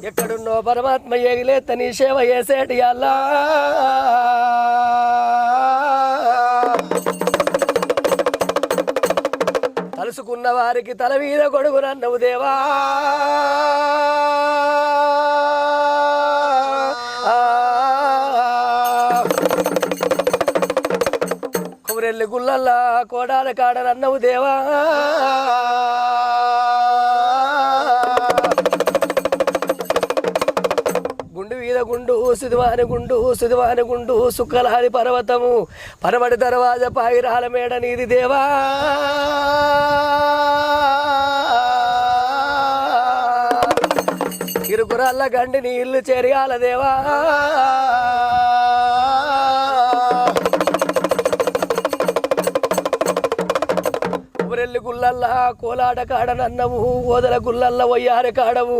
ఎక్కడున్నో పరమాత్మ ఏగిలేత నీ సేవ చేసేటి అల్లా తలుసుకున్న వారికి తల మీద గొడుగునన్నవు దేవా కొమరెల్లి గుల్లల్లా కోడాల కాడనన్నవు దేవా గుండు సుదివాని గుండు సుక్కలాని పర్వతము పరమడి దర్వాజ పాయిరాల మేడ నీది దేవా ఇరుకురల్ల గండి నీ ఇల్లు చెరియాల దేవా కొమరెల్లి గుల్లల్లా కోలాట కాడనన్నవు ఓదల గుల్లల్ల వయ్యారి కాడవు